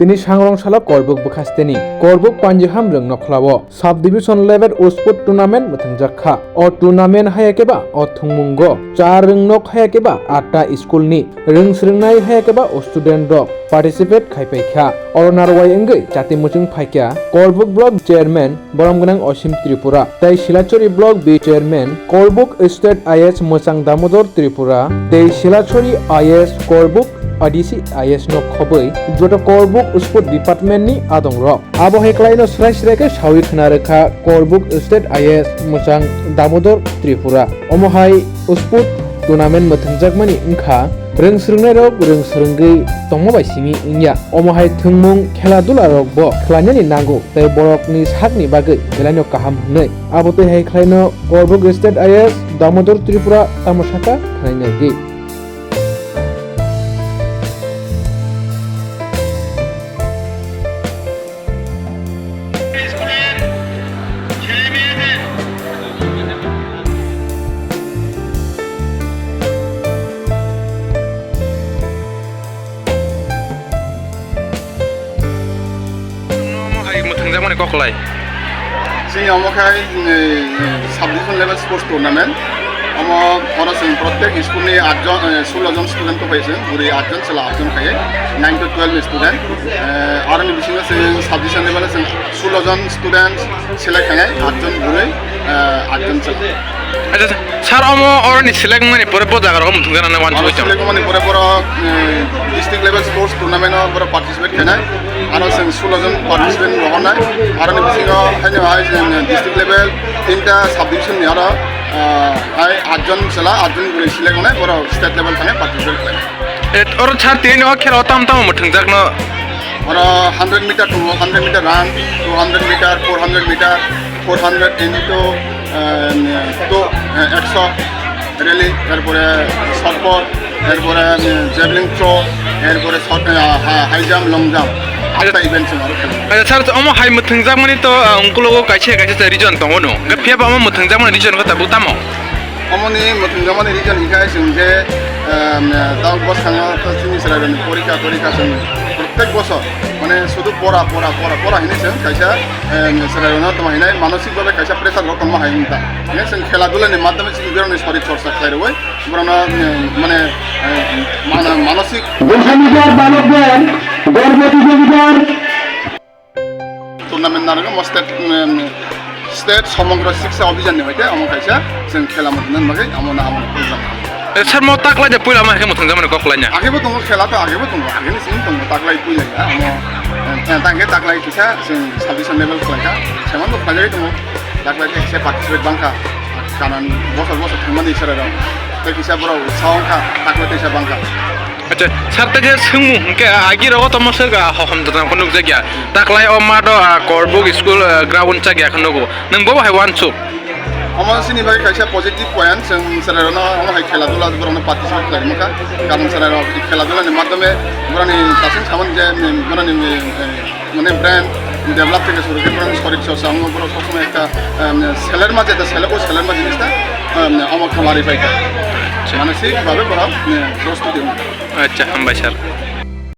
তিনি সাংরংশালা করবুক বখাস্তেনি করবুক পাঞ্জিহাম রং নখলাও sub division level sport টুর্नामेंट मथं जाखा अ tournament हायाकेबा अ थुंमुंग चार रंगनक हायाकेबा 8टा स्कुलनि रोंस्रोंनाय हायाकेबा अ स्टुडेन्ट रक पार्टिसिपेट खायफायखा अरनारवाय अंगै जाति मुचुं फायखा करबुक ब्लक चेयरमैन बरमगोनां असीम त्रिपुरा तै शिलाचरी ब्लक बी चेयरमैन करबुक स्टेट आईएस मोचां दामोदर त्रिपुरा तै शिलाचरी आईएस करबुक आदिसि आईएस नो खबै जत करबुक स्पोर्ट डिपार्टमेंट नि आदं रक आबो हेक्लाइनो स्राय स्रायके सावि खनारेखा करबुक स्टेट आईएस मोचां दामोदर त्रिपुरा अमहाय स्पोर्ट टुर्नामेंट मथंजाकमानि उंखा रोंस्रोंनाय रक रोंस्रोंगै तंमाबायसिनि इन्या अमहाय थुंमुं खेला दुला रक ब खलायनानि नांगौ तै बरकनि साकनि बागै गेलायनो काहाम हनै आबो तै हेक्लाइनो करबुक स्टेट आईएस दामोदर त्रिपुरा तामसाका खनायनायगै Mwthwng koklai. Sing amokai subdivision level sports tournament. Amo ora sing प्रत्येक स्कूल में 16 जन स्टूडेंट को पाइसे पूरे 8 जन चला 8 जन खाए 9 to 12 स्टूडेंट और नि बिसिंग से सबडिविजन लेवल से 16 जन स्टूडेंट सिलेक्ट खाए 8 जन पूरे 8 जन चला अच्छा सर अमो और नि सिलेक्ट माने पूरे पद जागर हम थुंगा ना वान चोय सिलेक्ट माने पूरे डिस्ट्रिक्ट लेवल स्पोर्ट्स टूर्नामेंट पर पार्टिसिपेट खाए और से 16 जन पार्टिसिपेट रहना और नि बिसिंग हाय डिस्ट्रिक्ट लेवल तीनटा सबडिविजन नि और हाय 8 जन चला 8 जन पूरे सिलेक्ट होने और स्टेट लेवल खाने पार्टिसिपेट खाए और छार तीन और खेल तम तम Mwthwng जाक न और 100 metre 200 metre run 200 metre 400 metre 400 into तो 100 रैली তারপরে শটপুট তারপরে জেভলিন থ্রো তারপরে হাই জাম্প লং জাম্প আটটা ইভেন্ট আছে अच्छा सर अमो हाय Mwthwng जाक माने तो उनको लोगो काइसे रिजन दङ न गफिया बा Mwthwng जाक माने रिजन खता बुतामो अमोनी Mwthwng जाक माने रिजन हिखाय जों जे दाउ बस खाङा जोंनि सारायनि परीक्षा जों प्रत्येक बছর মানে শুধু পড়া হিনেছেন কাইসা সারায়না তোমাহিনাই মানসিকভাবে কাইসা প্রেসার রকম হাইনতা নেছেন খেলাধুলার মাধ্যমে जों बेरानि शरीर चर्चा खायरबाय बरना মানে মানসিক टूर्नामेंट नारगो स्टेट समग्र शिक्षा अभियान निबायदे आमो काइसा जों खेला मोननो बागै आमोना प्रोग्राम सर मो ताकला जे पुला मा Mwthwng जाक माने कोखलायना आगेबो दङ खेला त आगेबो दङ आगेनि सिं दङ ताकलाय पुइला आमो तांगे ताकलाय किसा जों सबडिविजन लेवल खालायका सेमानो खालाय दङ ताकलाय एसे पार्टिसिपेट बांखा कानान बसर थांमानि सराराव त किसा बराव सावखा ताकलाय तेसा बांखा अच्छा सर ते सोंमु के आगि रग त मसरगा हम दना कोन जागिया ताकलाय अ मादो करबुक स्कूल ग्राउंड जागिया खनगो नंगो हाय वान सु अमासिनी बागै काइसा पजिटिभ पॉइंट जों सरारावनो हाय खेला दुला बरावनो पार्टिसिपेट खालायमोखा कारण सराराव खेला दुलानि माध्यमे बरानि दासिम सामोन जे बरानि माने ब्रेन डेभलप থেকে শুরু করে বরাनि শরীর চর্চা আমো বড় সবসময় একটা সেলের মাঝে তা সেলের মাঝে জিনিসটা আমো খামারি পাইকা মানসিকভাবে বড় প্রস্তুতি अच्छा हम भाई सर